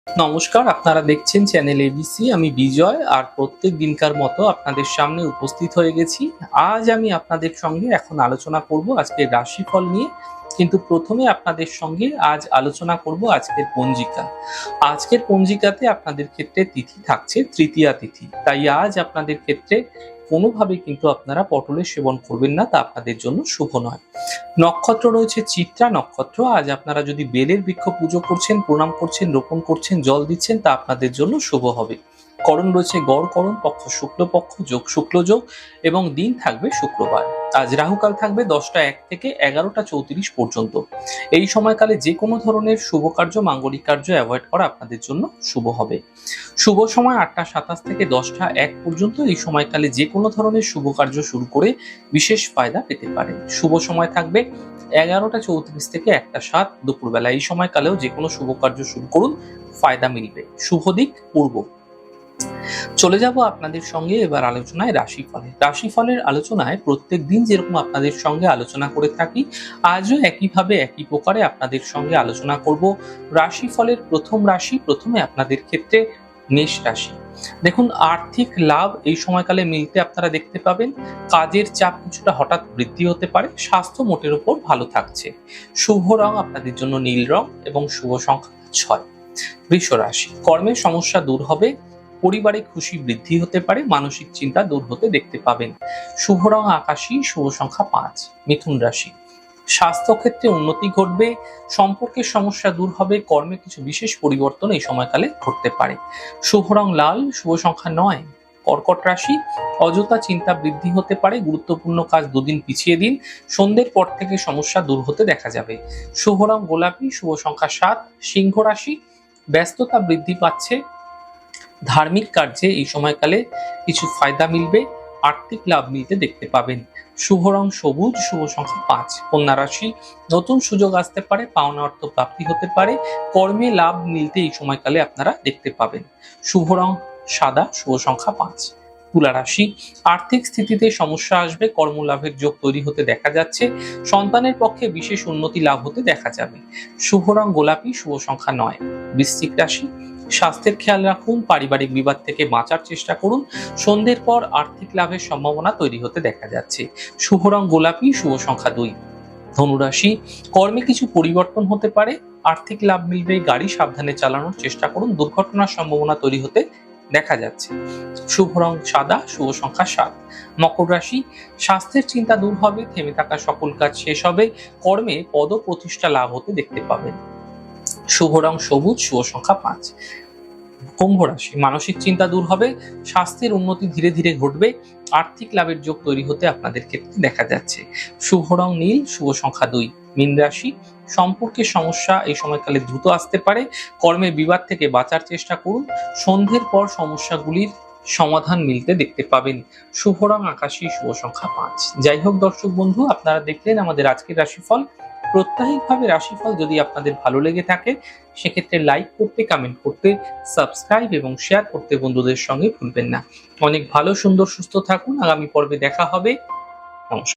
নমস্কার, আপনারা দেখছেন চ্যানেল এবিসি। আমি বিজয়, আর প্রত্যেক দিনকার মতো আপনাদের সামনে উপস্থিত হয়ে গেছি। আজ আমি আপনাদের সঙ্গে এখন আলোচনা করব আজকের রাশিফল নিয়ে। কিন্তু প্রথমে আপনাদের সঙ্গে আজ আলোচনা করব আজকের পঞ্জিকা। আজকের পঞ্জিকাতে আপনাদের ক্ষেত্রে তিথি থাকছে তৃতীয়া তিথি, তাই আজ আপনাদের ক্ষেত্রে কোনোভাবে কিন্তু আপনারা পটলের সেবন করবেন না, তা আপনাদের জন্য শুভ নয়। নক্ষত্র রয়েছে চিত্রা নক্ষত্র। আজ আপনারা যদি বেলের বৃক্ষ পুজো করছেন, প্রণাম করছেন, রোপণ করছেন, জল দিচ্ছেন, তা আপনাদের জন্য শুভ হবে। করণ রয়েছে গড় করণ, পক্ষ শুক্লপক্ষ, যোগ শুক্ল যোগ, এবং দিন থাকবে শুক্রবার। আজ রাহুকাল থাকবে 10টা 1 থেকে 11টা 34 পর্যন্ত। এই সময়কালে যে কোনো ধরনের শুভ কার্য, মাঙ্গলিক কার্য অ্যাভয়েড করা আপনাদের জন্য শুভ হবে। শুভ সময় 8টা 27 থেকে 10টা 1 পর্যন্ত। এই সময়কালে যে কোনো ধরনের শুভ কার্য শুরু করে বিশেষ ফায়দা পেতে পারেন। শুভ সময় থাকবে 11টা 34 থেকে 1টা 7 দুপুরবেলা। এই সময়কালেও যে কোনো শুভ কার্য শুরু করুন, ফায়দা মিলবে। শুভ দিক পূর্ব। চলে যাব আপনাদের সঙ্গে এবার আলোচনায় রাশিফলের আলোচনায় প্রত্যেক দিন যেরকম আপনাদের সঙ্গে আলোচনা করে থাকি, আজও একইভাবে একই প্রকারে আপনাদের সঙ্গে আলোচনা করব রাশিফলের প্রথম রাশি। প্রথমে আপনাদের ক্ষেত্রে মেষ রাশি। দেখুন, আর্থিক লাভ এই সময়কালে মিলতে আপনারা দেখতে পাবেন। কাজের চাপ কিছুটা হঠাৎ বৃদ্ধি হতে পারে। স্বাস্থ্য মোটের উপর ভালো থাকছে। শুভ রং আপনাদের জন্য নীল রং এবং শুভ সংখ্যা 6। বৃষ রাশি। কর্মের সমস্যা দূর হবে। পরিবারে খুশি বৃদ্ধি হতে পারে। মানসিক চিন্তা দূর হতে দেখতে পাবেন। শুভ রং আকাশী, শুভ সংখ্যা 5। মিথুন রাশি। স্বাস্থ্যক্ষেত্রে উন্নতি ঘটবে। সম্পর্কের সমস্যা দূর হবে। কর্মে কিছু বিশেষ পরিবর্তন এই সময়কালে ঘটতে পারে। শুভ রং লাল, শুভ সংখ্যা 9। কর্কট রাশি। অযথা চিন্তা বৃদ্ধি হতে পারে। গুরুত্বপূর্ণ কাজ দুদিন পিছিয়ে দিন। সন্ধ্যের পর থেকে সমস্যা দূর হতে দেখা যাবে। শুভ রং গোলাপি, শুভ সংখ্যা 7। সিংহ রাশি। ব্যস্ততা বৃদ্ধি পাচ্ছে। ধার্মিক কার্যে এই সময়কালে কিছু ফায়দা মিলবে। আর্থিক লাভ মিলতে দেখতে পাবেন। শুভ রং সবুজ, শুভ সংখ্যা 5। কন্যা রাশি। নতুন সুযোগ আসতে পারে। পাওনা অর্থ প্রাপ্তি হতে পারে। কর্মে লাভ মিলতে এই সময়কালে আপনারা দেখতে পাবেন। শুভ রং সাদা, শুভ সংখ্যা 5। তুলা রাশি। আর্থিক স্থিতিতে সমস্যা আসবে। কর্মলাভের যোগ তৈরি হতে দেখা যাচ্ছে। সন্তানের পক্ষে বিশেষ উন্নতি লাভ হতে দেখা যাবে। শুভ রং গোলাপি, শুভ সংখ্যা 9। বৃশ্চিক রাশি। স্বাস্থ্যের খেয়াল রাখুন। পারিবারিক বিবাদ থেকে বাঁচার চেষ্টা করুন। সন্ধ্যের পর আর্থিক লাভের সম্ভাবনা তৈরি হতে দেখা যাচ্ছে। শুভ রং গোলাপি, শুভ সংখ্যা 2। ধনুরাশি। কর্মে কিছু পরিবর্তন হতে পারে। আর্থিক লাভ মিলবে। গাড়ি সাবধানে চালানোর চেষ্টা করুন। দুর্ঘটনার সম্ভাবনা তৈরি হতে দেখা যাচ্ছে। শুভ রং সাদা, শুভ সংখ্যা 7। মকর রাশি। স্বাস্থ্যের চিন্তা দূর হবে। থেমে থাকা সকল কাজ শেষ হবে। কর্মে পদ প্রতিষ্ঠা লাভ হতে দেখতে পাবেন। শুভ রং সবুজ, শুভ সংখ্যা 5। কুম্ভ রাশি। মানসিক চিন্তা দূর হবে। স্বাস্থ্যের উন্নতি ধীরে ধীরে ঘটবে। আর্থিক লাভের যোগ তৈরি হতে আপনাদের ক্ষেত্রে দেখা যাচ্ছে। শুভ রং নীল, শুভ সংখ্যা 2। মীন রাশি। সম্পর্কের সমস্যা এই সময়কালে দ্রুত আসতে পারে। কর্মে বিবাদ থেকে বাঁচার চেষ্টা করুন। সন্ধ্যের পর সমস্যাগুলির সমাধান মিলতে দেখতে পাবেন। শুভ রং আকাশী, শুভ সংখ্যা 5। যাই হোক দর্শক বন্ধু, আপনারা দেখলেন আমাদের আজকের রাশিফল। প্রত্যাহিকভাবে রাশিফল যদি আপনাদের ভালো লেগে থাকে, সেক্ষেত্রে লাইক করতে, কমেন্ট করতে, সাবস্ক্রাইব এবং শেয়ার করতে বন্ধুদের সঙ্গে ভুলবেন না। অনেক ভালো, সুন্দর, সুস্থ থাকুন। আগামী পর্বে দেখা হবে। নমস্কার।